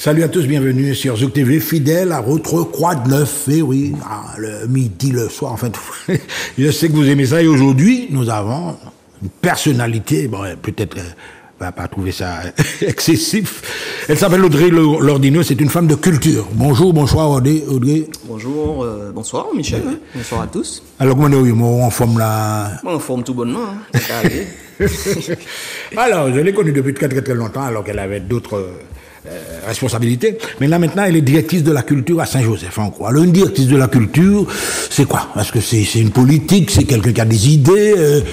Salut à tous, bienvenue sur Zouk TV, fidèle à votre Croix de Neuf. Et oui, le midi, le soir, en fait. Je sais que vous aimez ça. Et aujourd'hui, nous avons une personnalité, bon, peut-être va pas trouver ça excessif. Elle s'appelle Audrey Lordino, c'est une femme de culture. Bonjour, bonsoir Audrey. Bonjour, bonsoir Michel, bonsoir à tous. Alors comment est-ce en forme là? En forme tout bonnement, hein. Alors, je l'ai connue depuis très très très longtemps, alors qu'elle avait d'autres responsabilités. Mais là maintenant, elle est directrice de la culture à Saint-Joseph, en quoi. Alors une directrice de la culture, c'est quoi? Est-ce que c'est une politique, c'est quelqu'un qui a des idées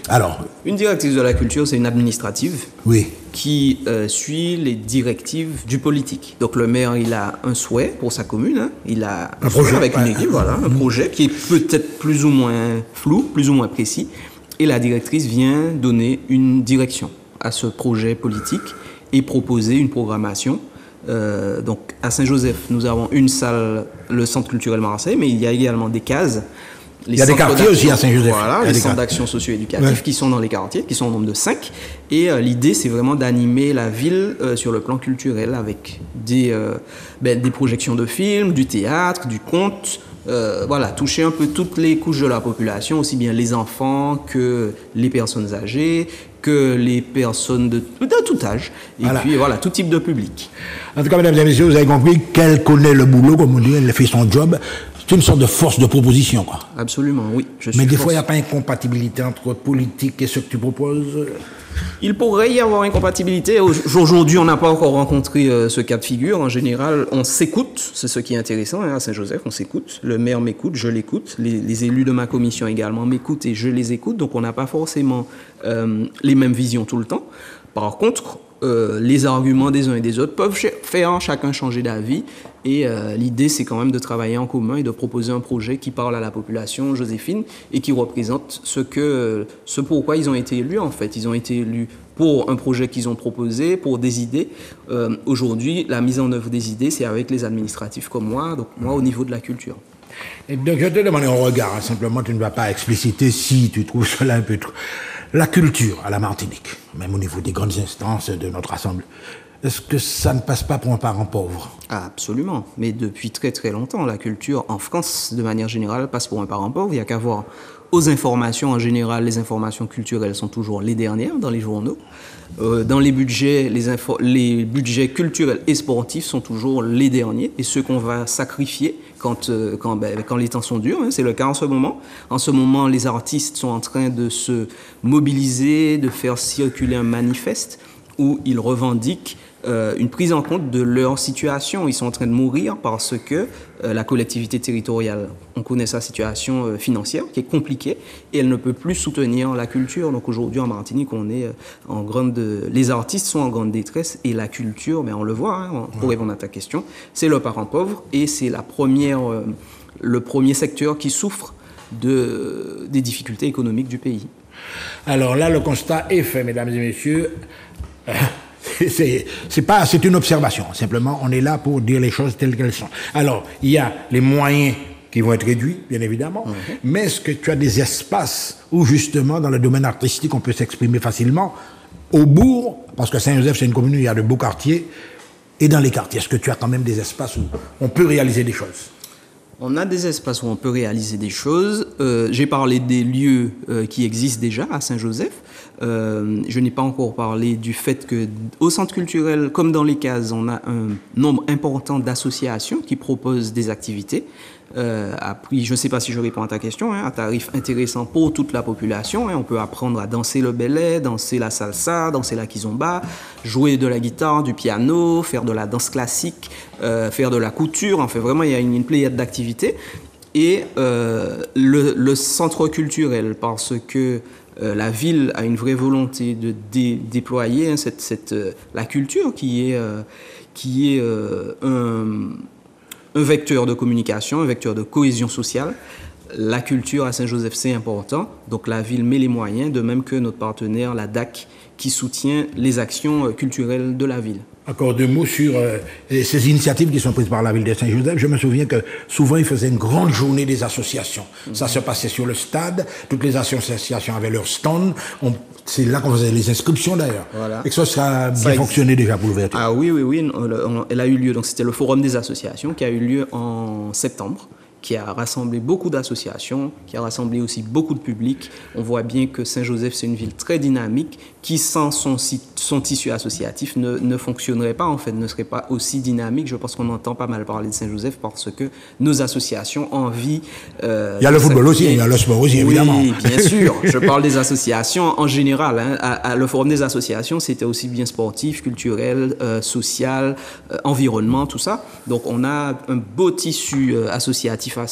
Alors, une directrice de la culture, c'est une administrative, oui, qui suit les directives du politique. Donc le maire, il a un souhait pour sa commune, hein. Il a un projet avec une équipe, voilà, un projet qui est peut-être plus ou moins flou, plus ou moins précis, et la directrice vient donner une direction à ce projet politique et proposer une programmation. Donc à Saint-Joseph, nous avons une salle, le Centre culturel Marseille, mais il y a également des cases. Il y a des quartiers aussi à Saint-Joseph. Voilà, les centres d'action socio-éducatifs qui sont dans les quartiers, qui sont au nombre de 5. Et l'idée, c'est vraiment d'animer la ville sur le plan culturel avec des projections de films, du théâtre, du conte. Voilà, toucher un peu toutes les couches de la population, aussi bien les enfants que les personnes âgées, que les personnes de tout âge, et voilà. Puis voilà, tout type de public. En tout cas, mesdames et messieurs, vous avez compris qu'elle connaît le boulot, comme on dit, elle fait son job. C'est une sorte de force de proposition, quoi. Absolument, oui. Mais des fois, il n'y a pas incompatibilité entre politique et ce que tu proposes. Il pourrait y avoir incompatibilité. Aujourd'hui, on n'a pas encore rencontré ce cas de figure. En général, on s'écoute. C'est ce qui est intéressant, hein, à Saint-Joseph, on s'écoute. Le maire m'écoute, je l'écoute. Les élus de ma commission également m'écoutent et je les écoute. Donc, on n'a pas forcément les mêmes visions tout le temps. Par contre, les arguments des uns et des autres peuvent faire chacun changer d'avis. Et l'idée, c'est quand même de travailler en commun et de proposer un projet qui parle à la population joséphine et qui représente ce pourquoi ils ont été élus, en fait. Ils ont été élus pour un projet qu'ils ont proposé, pour des idées. Aujourd'hui, la mise en œuvre des idées, c'est avec les administratifs comme moi, donc moi au niveau de la culture. Et donc, je te demande un regard, hein, simplement, tu ne vas pas expliciter si tu trouves cela un peu trop. La culture à la Martinique, même au niveau des grandes instances de notre Assemblée, est-ce que ça ne passe pas pour un parent pauvre? Absolument, mais depuis très très longtemps, la culture en France, de manière générale, passe pour un parent pauvre. Il n'y a qu'à voir aux informations en général. Les informations culturelles sont toujours les dernières dans les journaux. Dans les budgets, les budgets culturels et sportifs sont toujours les derniers et ceux qu'on va sacrifier quand les temps sont durs, hein, c'est le cas en ce moment. En ce moment, les artistes sont en train de se mobiliser, de faire circuler un manifeste où ils revendiquent une prise en compte de leur situation. Ils sont en train de mourir parce que la collectivité territoriale, on connaît sa situation financière qui est compliquée et elle ne peut plus soutenir la culture. Donc aujourd'hui en Martinique, on est les artistes sont en grande détresse et la culture, mais on le voit, hein, pour répondre à ta question, c'est le parent pauvre et c'est le premier secteur qui souffre des difficultés économiques du pays. Alors là, le constat est fait, mesdames et messieurs. C'est une observation. Simplement, on est là pour dire les choses telles qu'elles sont. Alors, il y a les moyens qui vont être réduits, bien évidemment. Mais est-ce que tu as des espaces où, justement, dans le domaine artistique, on peut s'exprimer facilement au bourg, parce que Saint-Joseph, c'est une commune où il y a de beaux quartiers, et dans les quartiers, est-ce que tu as quand même des espaces où on peut réaliser des choses? On a des espaces où on peut réaliser des choses. J'ai parlé des lieux qui existent déjà à Saint-Joseph. Je n'ai pas encore parlé du fait qu'au centre culturel, comme dans les cases, on a un nombre important d'associations qui proposent des activités. Je ne sais pas si je réponds à ta question, hein, à tarif intéressant pour toute la population. Hein, on peut apprendre à danser le belé, danser la salsa, danser la kizomba, jouer de la guitare, du piano, faire de la danse classique, faire de la couture. Enfin, vraiment, il y a une pléiade d'activités. Et le centre culturel, parce que la ville a une vraie volonté de déployer, hein, la culture qui est un vecteur de communication, un vecteur de cohésion sociale. La culture à Saint-Joseph, c'est important. Donc la ville met les moyens, de même que notre partenaire, la DAC, qui soutient les actions culturelles de la ville. Encore deux mots sur ces initiatives qui sont prises par la ville de Saint-Joseph. Je me souviens que souvent, ils faisaient une grande journée des associations. Ça se passait sur le stade. Toutes les associations avaient leur stand. C'est là qu'on faisait les inscriptions, d'ailleurs. Voilà. Et que ça a bien fonctionné déjà pour l'ouverture. Ah oui. Elle a eu lieu. Donc, c'était le Forum des associations qui a eu lieu en septembre, qui a rassemblé beaucoup d'associations, qui a rassemblé aussi beaucoup de public. On voit bien que Saint-Joseph, c'est une ville très dynamique qui, sans son tissu associatif, ne fonctionnerait pas, en fait, ne serait pas aussi dynamique. Je pense qu'on entend pas mal parler de Saint-Joseph parce que nos associations ont envie... il y a le football aussi, il y a le sport aussi, évidemment. Oui, bien sûr. Je parle des associations en général. Hein. Le Forum des associations, c'était aussi bien sportif, culturel, social, environnement, tout ça. Donc, on a un beau tissu associatif à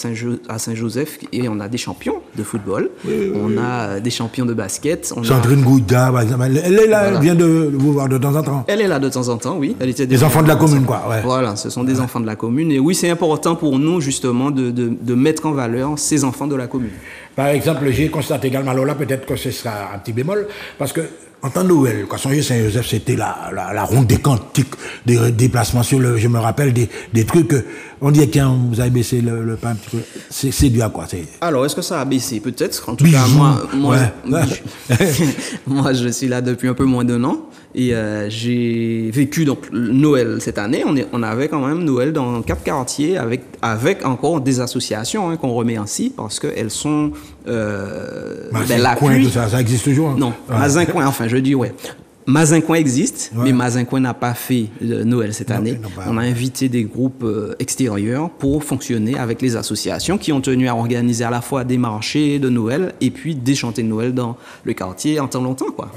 Saint-Joseph et on a des champions de football, on a des champions de basket. Sandrine Gouda, par exemple, elle est là, voilà. Elle vient de vous voir de temps en temps. Elle est là de temps en temps, oui. Elle était des enfants de la commune, quoi. Ouais. Voilà, ce sont des enfants de la commune. Et oui, c'est important pour nous, justement, de mettre en valeur ces enfants de la commune. Par exemple, j'ai constaté également, alors là, peut-être que ce sera un petit bémol, parce que en temps de Noël, quand Songe Saint-Joseph, c'était la ronde des cantiques, des déplacements sur le... Je me rappelle des trucs... On dit que vous avez baissé le pain un petit peu. C'est dû à quoi? Alors, est-ce que ça a baissé? Peut-être. En tout cas, moi, je suis là depuis un peu moins d'un an. Et j'ai vécu donc Noël cette année. On avait quand même Noël dans 4 quartiers avec encore des associations qu'on remet ainsi parce qu'elles sont... l'appui. Ça existe toujours? Hein? Non, Mazincoin, enfin, je dis ouais. Mazincoin existe, mais Mazincoin n'a pas fait Noël cette année. On a invité des groupes extérieurs pour fonctionner avec les associations qui ont tenu à organiser à la fois des marchés de Noël et puis des chantées de Noël dans le quartier en temps longtemps, quoi.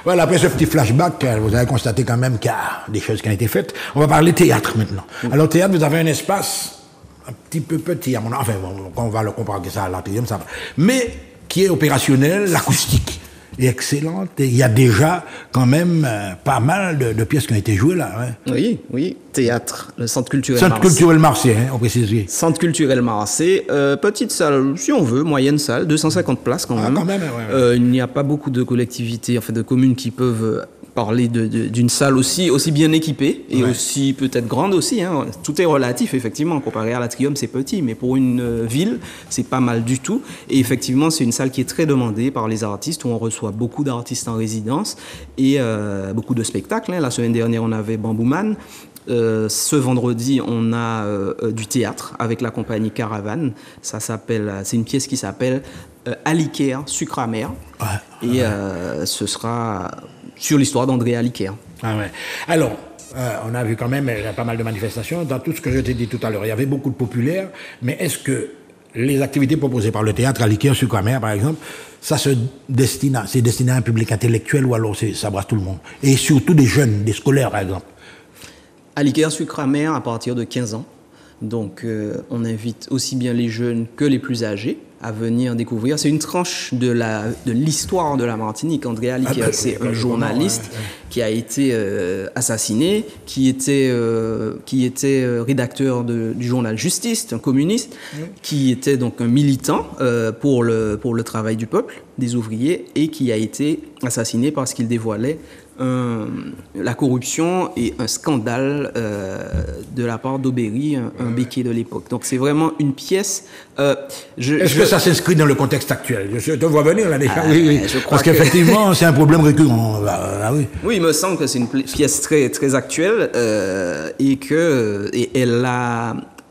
Voilà, après ce petit flashback, vous avez constaté quand même qu'il y a des choses qui ont été faites. On va parler théâtre maintenant. Alors, théâtre, vous avez un espace un petit peu petit, à mon avis. Enfin, on va le comparer ça à l'Atrium, ça va. Mais qui est opérationnel, l'acoustique est excellente et il y a déjà quand même pas mal de pièces qui ont été jouées là. Hein. Oui, théâtre, le Centre culturel Marseille. Centre culturel Marseille, on précise. Centre culturel Marseille, petite salle, si on veut, moyenne salle, 250 places quand même. Quand même il n'y a pas beaucoup de collectivités, en fait, de communes qui peuvent parler d'une salle aussi bien équipée et aussi peut-être grande aussi. Hein. Tout est relatif, effectivement. Comparé à l'Atrium, c'est petit, mais pour une ville, c'est pas mal du tout. Et effectivement, c'est une salle qui est très demandée par les artistes, où on reçoit beaucoup d'artistes en résidence et beaucoup de spectacles. Hein. La semaine dernière, on avait Bambouman. Ce vendredi, on a du théâtre avec la compagnie Caravane. C'est une pièce qui s'appelle Aliker, sucre amer. Et ce sera sur l'histoire d'André Aliker. Alors, on a vu quand même pas mal de manifestations. Dans tout ce que je t'ai dit tout à l'heure, il y avait beaucoup de populaires. Mais est-ce que les activités proposées par le théâtre Aliker, sucre amer, par exemple, c'est destiné à un public intellectuel ou alors ça brasse tout le monde? Et surtout des jeunes, des scolaires, par exemple. Aliker, sucre amer à partir de 15 ans. Donc, on invite aussi bien les jeunes que les plus âgés à venir découvrir. C'est une tranche de l'histoire de la Martinique. André Aliker, c'est un journaliste qui a été assassiné, qui était rédacteur du journal Justice, un communiste, qui était donc un militant pour le travail du peuple, des ouvriers, et qui a été assassiné parce qu'il dévoilait la corruption et un scandale de la part d'Aubéry, un béquier de l'époque. Donc c'est vraiment une pièce... Est-ce que ça s'inscrit dans le contexte actuel? Je te vois venir là déjà. Oui. Parce qu'effectivement, c'est un problème récurrent. Oui, il me semble que c'est une pièce très, très actuelle et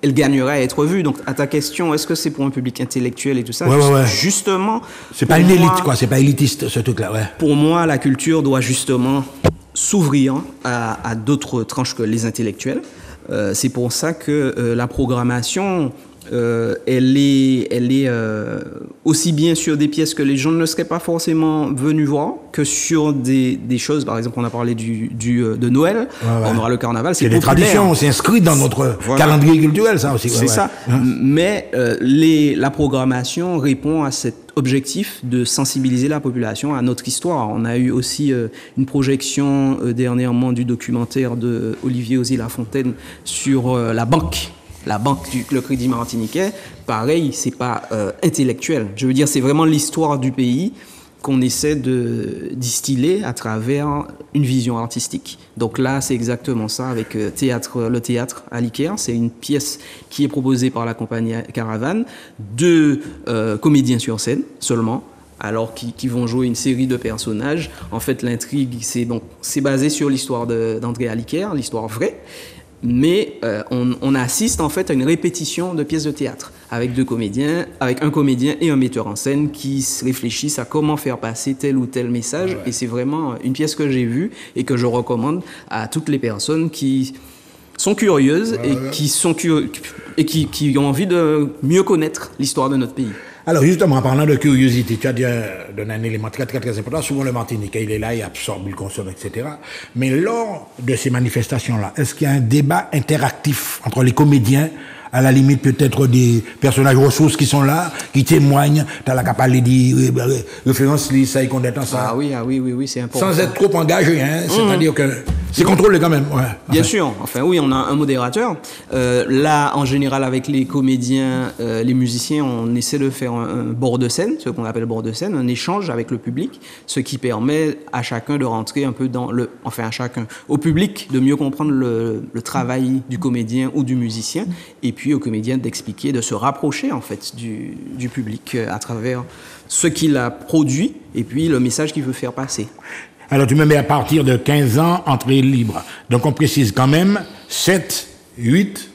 elle gagnerait à être vue. Donc, à ta question, est-ce que c'est pour un public intellectuel et tout ça? Justement. C'est pas une élite, quoi. C'est pas élitiste, ce truc-là, Pour moi, la culture doit justement s'ouvrir à d'autres tranches que les intellectuels. C'est pour ça que la programmation, elle est aussi bien sur des pièces que les gens ne seraient pas forcément venus voir que sur des choses. Par exemple, on a parlé de Noël, on aura le carnaval. C'est des traditions, c'est inscrit dans notre calendrier culturel, ça aussi. C'est ça. Mais la programmation répond à cet objectif de sensibiliser la population à notre histoire. On a eu aussi une projection dernièrement du documentaire de Olivier Ozzy-Lafontaine sur la banque le Crédit Martiniquais. Pareil, c'est pas intellectuel. Je veux dire, c'est vraiment l'histoire du pays qu'on essaie de distiller à travers une vision artistique. Donc là, c'est exactement ça avec le théâtre à l'Ikea. C'est une pièce qui est proposée par la compagnie Caravane, 2 comédiens sur scène seulement, alors qui vont jouer une série de personnages. En fait, l'intrigue, c'est basé sur l'histoire d'André Aliquer, l'histoire vraie, mais on assiste en fait à une répétition de pièces de théâtre avec 2 comédiens, avec un comédien et un metteur en scène qui réfléchissent à comment faire passer tel ou tel message. Ouais. Et c'est vraiment une pièce que j'ai vue et que je recommande à toutes les personnes qui sont curieuses et qui ont envie de mieux connaître l'histoire de notre pays. Alors justement, en parlant de curiosité, tu as dit d'un élément très très très important. Souvent le Martiniquais, il est là, il absorbe, il consomme, etc. Mais lors de ces manifestations-là, est-ce qu'il y a un débat interactif entre les comédiens, à la limite peut-être des personnages ressources qui sont là, qui témoignent, t'as la capacité de dire référence ça et qu'on est ensemble. Ah oui, c'est important. Sans être trop engagé, hein, c'est-à-dire que c'est contrôlé quand même. Ouais. Bien sûr, oui, on a un modérateur. Là, en général, avec les comédiens, les musiciens, on essaie de faire un bord de scène, ce qu'on appelle bord de scène, un échange avec le public, ce qui permet à chacun de rentrer un peu au public de mieux comprendre le travail du comédien ou du musicien, et puis au comédien d'expliquer, de se rapprocher en fait du public à travers ce qu'il a produit et puis le message qu'il veut faire passer. Alors tu me mets à partir de 15 ans, entrée libre. Donc on précise quand même 7, 8,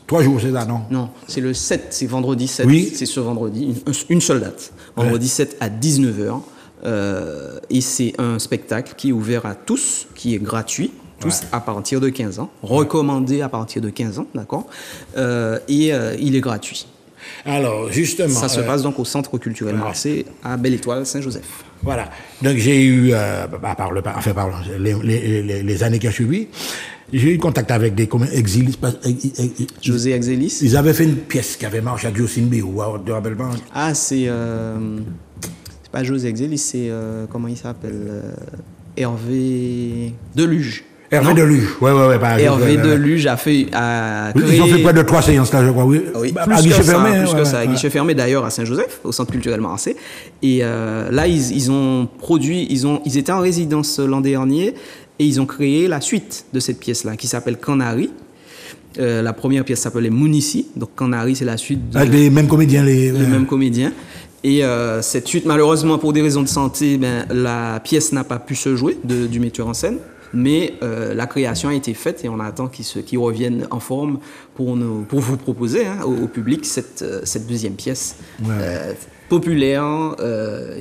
3 jours, c'est ça, non? Non, c'est le 7, c'est vendredi 7, oui. C'est ce vendredi, une seule date. Vendredi 7 à 19h. Et c'est un spectacle qui est ouvert à tous, qui est gratuit. Tous à partir de 15 ans, recommandé à partir de 15 ans, d'accord, et il est gratuit. Alors, justement... Ça se passe donc au Centre culturel Marseille, à Belle-Étoile, Saint-Joseph. Voilà. Donc, j'ai eu, par les années qui ont suivi, j'ai eu contact avec des Exilis. José Exilis. Ils avaient fait une pièce qui avait marché à Diosinbe, ou à te rappelles pas? Ah, c'est pas José Exilis, c'est... comment il s'appelle Hervé Deluge. Hervé Deluge, ouais. Hervé Deluge a créé... Ils ont fait près de 3 séances là, je crois, oui. À guichet fermé. Plus que ça, à guichet fermé d'ailleurs à Saint-Joseph, au Centre culturel Marseille. Et là, ils ont produit, ils étaient en résidence l'an dernier et ils ont créé la suite de cette pièce-là qui s'appelle Canary. La première pièce s'appelait Mounici, donc Canary, c'est la suite. Avec les mêmes comédiens. Les mêmes comédiens. Et cette suite, malheureusement, pour des raisons de santé, la pièce n'a pas pu se jouer du metteur en scène. Mais la création a été faite et on attend qu'ils reviennent en forme pour vous proposer au public cette deuxième pièce populaire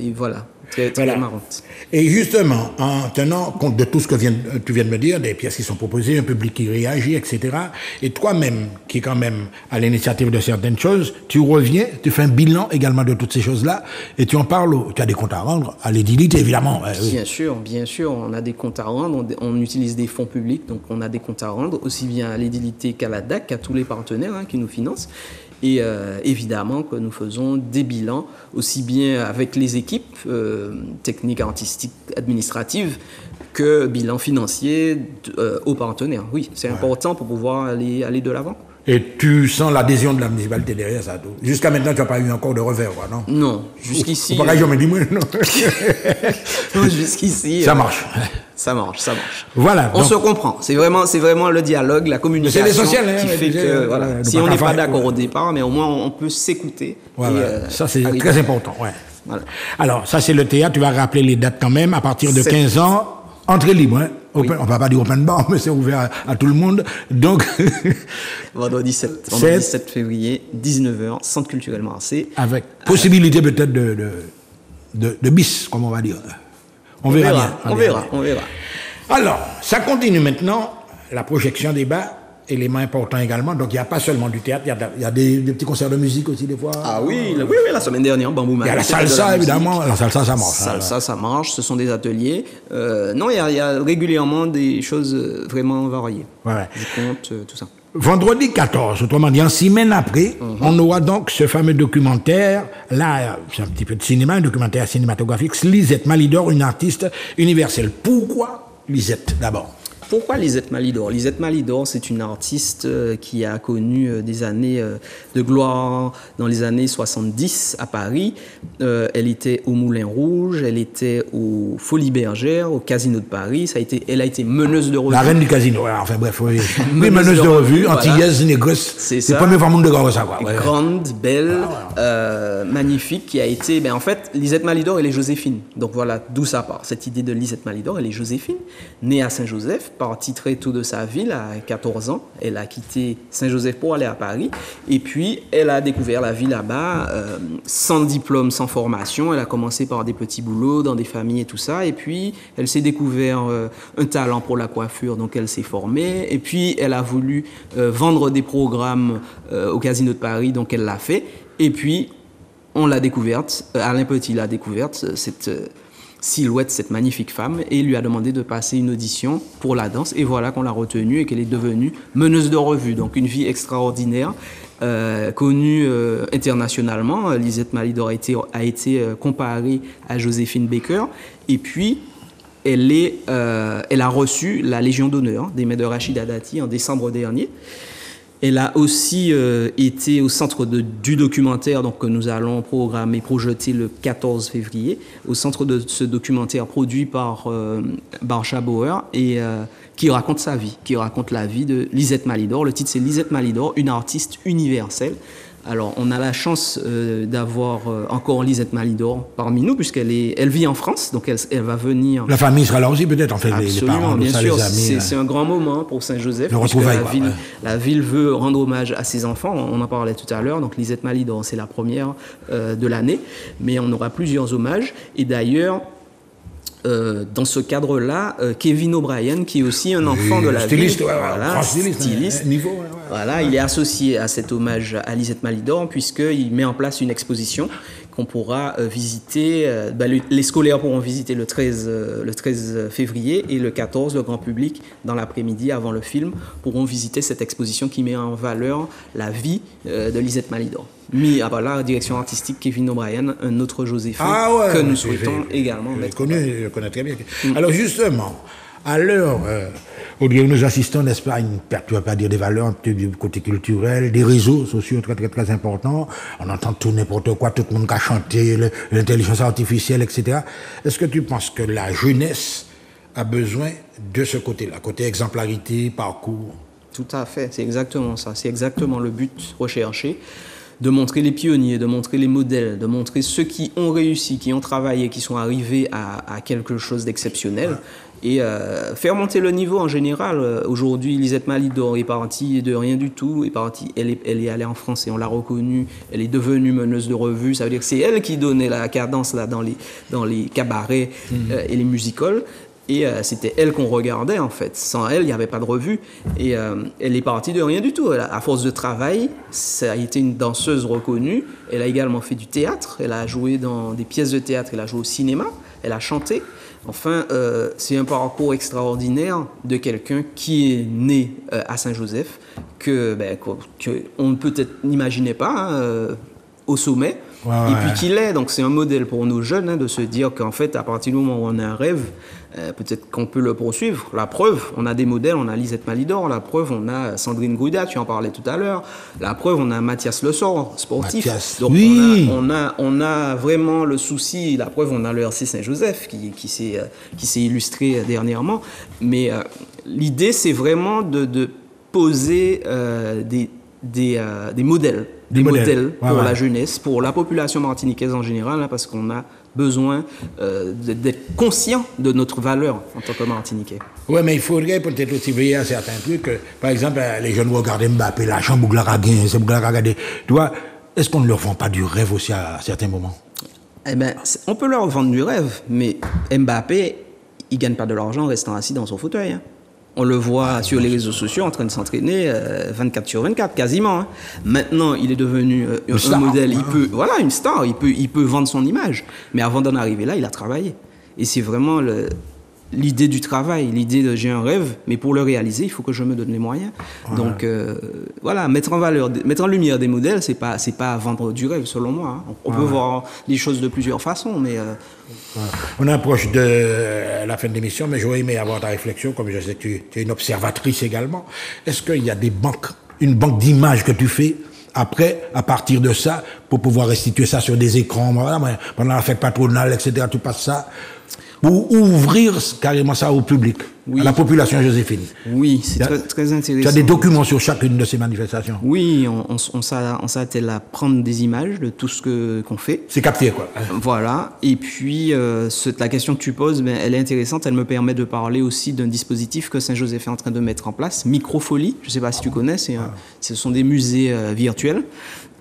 et voilà, très marrante. Et justement, en tenant compte de tout ce que tu viens de me dire, des pièces qui sont proposées, un public qui réagit, etc., et toi-même, qui est quand même à l'initiative de certaines choses, tu reviens, tu fais un bilan également de toutes ces choses-là, et tu en parles, tu as des comptes à rendre à l'édilité, évidemment. Bien sûr, on a des comptes à rendre, on utilise des fonds publics, donc on a des comptes à rendre, aussi bien à l'édilité qu'à la DAC, qu'à tous les partenaires qui nous financent. Et évidemment que nous faisons des bilans, aussi bien avec les équipes techniques, artistiques, administratives, que bilan financier aux partenaires. Oui, c'est important pour pouvoir aller de l'avant. Et tu sens l'adhésion de la municipalité derrière ça. Jusqu'à maintenant, tu n'as pas eu encore de revers, non? Non, jusqu'ici... Pareil, je me dis, moi, non. Non, jusqu'ici... Ça marche. Ça marche. Voilà. On se comprend. C'est vraiment le dialogue, la communication. C'est l'essentiel, qui fait que, voilà, si on n'est pas d'accord au départ, mais au moins on peut s'écouter. Voilà. Ça, c'est très important. Ouais. Voilà. Alors, ça, c'est le théâtre. Tu vas rappeler les dates quand même. À partir de 15 ans, entrée libre. Oui. On ne va pas dire open bar, mais c'est ouvert à tout le monde. Donc. Vendredi 7 février, 19h, Centre culturel Marseille. Avec possibilité peut-être de bis, comme on va dire. On verra bien. On verra. Alors, ça continue maintenant, la projection des bas, élément important également. Donc, il n'y a pas seulement du théâtre, il y a des petits concerts de musique aussi, des fois. Ah oui, la semaine dernière, Bambou Marie. Il y a la salsa, évidemment. La salsa, ça marche. Ça marche, ce sont des ateliers. Non, il y a régulièrement des choses vraiment variées. Du conte, tout ça. Vendredi 14, autrement dit, en 6 semaines après, on aura donc ce fameux documentaire, là, c'est un petit peu de cinéma, un documentaire cinématographique, Lisette Malidor, une artiste universelle. Pourquoi Lisette, d'abord? Pourquoi Lisette Malidor? Lisette Malidor, c'est une artiste qui a connu des années de gloire dans les années 70 à Paris. Elle était au Moulin Rouge, elle était aux Folies Bergères, au Casino de Paris. Elle a été meneuse de revue. La reine du casino, enfin bref, oui. Meneuse de revue, antillaise, négoce. C'est ça. Les premières femmes de gars, ça, quoi. Grande, belle, magnifique, qui a été... en fait, Lisette Malidor, elle est Joséphine. Donc voilà, d'où ça part. Cette idée de Lisette Malidor, elle est Joséphine, née à Saint-Joseph, partie très tôt de sa ville, à 14 ans. Elle a quitté Saint-Joseph pour aller à Paris. Et puis, elle a découvert la vie là-bas, sans diplôme, sans formation. Elle a commencé par des petits boulots dans des familles et tout ça. Et puis, elle s'est découvert un talent pour la coiffure, donc elle s'est formée. Et puis, elle a voulu vendre des programmes au Casino de Paris, donc elle l'a fait. Et puis, on l'a découverte, Alain Petit l'a découverte, cette silhouette, cette magnifique femme, et il lui a demandé de passer une audition pour la danse. Et voilà qu'on l'a retenue et qu'elle est devenue meneuse de revue. Donc une vie extraordinaire, connue internationalement. Lisette Malidor a été comparée à Joséphine Baker. Et puis, elle a reçu la Légion d'honneur des mains de Rachida Dati en décembre dernier. Elle a aussi été au centre du documentaire donc, que nous allons programmer, projeter le 14 février, au centre de ce documentaire produit par Barsha Bauer et qui raconte sa vie, qui raconte la vie de Lisette Malidor. Le titre, c'est Lisette Malidor, une artiste universelle. Alors, on a la chance d'avoir encore Lisette Malidor parmi nous, puisqu'elle vit en France, donc elle va venir... La famille sera là aussi, peut-être, en fait, absolument, les parents, bien ça, sûr, les amis. C'est un grand moment pour Saint-Joseph, puisque la ville veut rendre hommage à ses enfants, on en parlait tout à l'heure, donc Lisette Malidor, c'est la première de l'année, mais on aura plusieurs hommages, et d'ailleurs... dans ce cadre-là, Kevin O'Brien, qui est aussi un enfant de la ville, styliste, voilà, il est associé à cet hommage à Lisette Malidor puisqu'il met en place une exposition qu'on pourra visiter. Les scolaires pourront visiter le 13 février et le 14, le grand public, dans l'après-midi, avant le film, pourront visiter cette exposition qui met en valeur la vie de Lisette Malidor. Mis à la direction artistique Kevin O'Brien, un autre Joséphine que nous souhaitons également mettre. Je connais très bien. Alors justement, à l'heure où nous assistons, n'est-ce pas, à une perte, tu vas pas dire des valeurs, un peu du côté culturel, des réseaux sociaux très très très importants. On entend tout n'importe quoi, tout le monde qui a chanté, l'intelligence artificielle, etc. Est-ce que tu penses que la jeunesse a besoin de ce côté-là, côté exemplarité, parcours? Tout à fait, c'est exactement ça. C'est exactement le but recherché. De montrer les pionniers, de montrer les modèles, de montrer ceux qui ont réussi, qui ont travaillé, qui sont arrivés à quelque chose d'exceptionnel. Et faire monter le niveau en général. Aujourd'hui, Lisette Malidor est partie de rien du tout. Elle est allée en France et on l'a reconnue. Elle est devenue meneuse de revue. Ça veut dire que c'est elle qui donnait la cadence là, dans les cabarets et les music-halls. Et c'était elle qu'on regardait en fait. Sans elle, il n'y avait pas de revue. Et elle est partie de rien du tout. À force de travail, ça a été une danseuse reconnue. Elle a également fait du théâtre. Elle a joué dans des pièces de théâtre. Elle a joué au cinéma. Elle a chanté. Enfin, c'est un parcours extraordinaire de quelqu'un qui est né à Saint-Joseph, que on ne peut-être n'imaginait pas au sommet. Et puis qu'il est, donc c'est un modèle pour nos jeunes de se dire qu'en fait, à partir du moment où on a un rêve, peut-être qu'on peut le poursuivre. La preuve, on a des modèles, on a Lisette Malidor, la preuve, on a Sandrine Gouda, tu en parlais tout à l'heure, la preuve, on a Mathias Lessort, sportif. Donc on a vraiment le souci, la preuve, on a le RC Saint-Joseph qui s'est illustré dernièrement. Mais l'idée, c'est vraiment de poser des modèles. Des modèles pour la jeunesse, pour la population martiniquaise en général, parce qu'on a besoin d'être conscient de notre valeur en tant que Martiniquais. Oui, mais il faudrait peut-être aussi veiller à certains trucs. Par exemple, les jeunes regardent Mbappé, la chambre Bouglaraguen, c'est Bouglaraguen. Tu vois, est-ce qu'on ne leur vend pas du rêve aussi à certains moments? Eh bien, on peut leur vendre du rêve, mais Mbappé, il ne gagne pas de l'argent en restant assis dans son fauteuil. Hein. On le voit sur les réseaux sociaux en train de s'entraîner 24 sur 24 quasiment. Hein. Maintenant, il est devenu un modèle. Il peut, une star. Il peut vendre son image. Mais avant d'en arriver là, il a travaillé. Et c'est vraiment l'idée du travail, l'idée de j'ai un rêve, mais pour le réaliser, il faut que je me donne les moyens. Voilà. Donc voilà, mettre en lumière des modèles, c'est pas vendre du rêve, selon moi. Hein. On peut voir les choses de plusieurs façons, mais... On approche de la fin de l'émission, mais j'aurais aimé avoir ta réflexion, comme je sais que tu es une observatrice également. Est-ce qu'il y a une banque d'images que tu fais après, à partir de ça, pour pouvoir restituer ça sur des écrans, voilà, pendant la fête patronale, etc., tu passes ça, pour ouvrir carrément ça au public, à la population joséphine. Oui, c'est très intéressant. Tu as des documents sur chacune de ces manifestations? Oui, on s'attelle à prendre des images de tout ce qu'on fait. C'est capté, quoi. Voilà. Et puis, la question que tu poses, elle est intéressante. Elle me permet de parler aussi d'un dispositif que Saint-Joseph est en train de mettre en place, Microfolie. Je ne sais pas si tu connais, ce sont des musées virtuels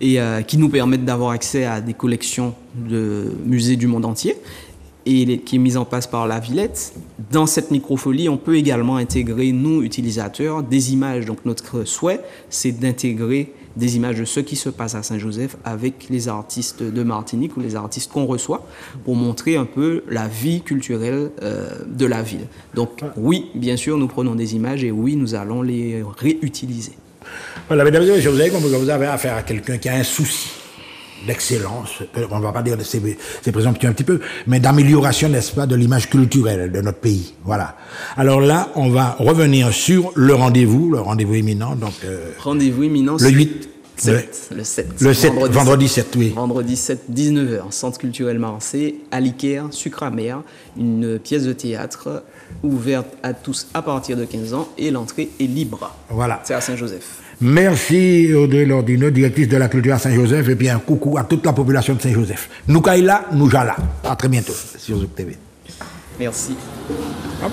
et qui nous permettent d'avoir accès à des collections de musées du monde entier. Et qui est mise en place par la Villette. Dans cette microfolie, on peut également intégrer, nous, utilisateurs, des images. Donc notre souhait, c'est d'intégrer des images de ce qui se passe à Saint-Joseph avec les artistes de Martinique ou les artistes qu'on reçoit pour montrer un peu la vie culturelle de la ville. Donc oui, bien sûr, nous prenons des images et oui, nous allons les réutiliser. Voilà, mesdames et messieurs, vous avez compris que vous avez affaire à quelqu'un qui a un souci d'excellence, on ne va pas dire de c'est présomptueux un petit peu, mais d'amélioration, n'est-ce pas, de l'image culturelle de notre pays. Voilà. Alors là, on va revenir sur le rendez-vous imminent. Donc, rendez-vous imminent, le 8. Le 7. Le 7, vendredi 7, oui. Vendredi 7, 19h, Centre culturel Marseille, à l'Icaire, Sucre amer, une pièce de théâtre ouverte à tous à partir de 15 ans et l'entrée est libre. Voilà. C'est à Saint-Joseph. Merci Audrey Lordino, directrice de la culture à Saint-Joseph, et puis un coucou à toute la population de Saint-Joseph. Nous Kaila, nous Jala. À très bientôt sur Zouk TV. Merci. Hop.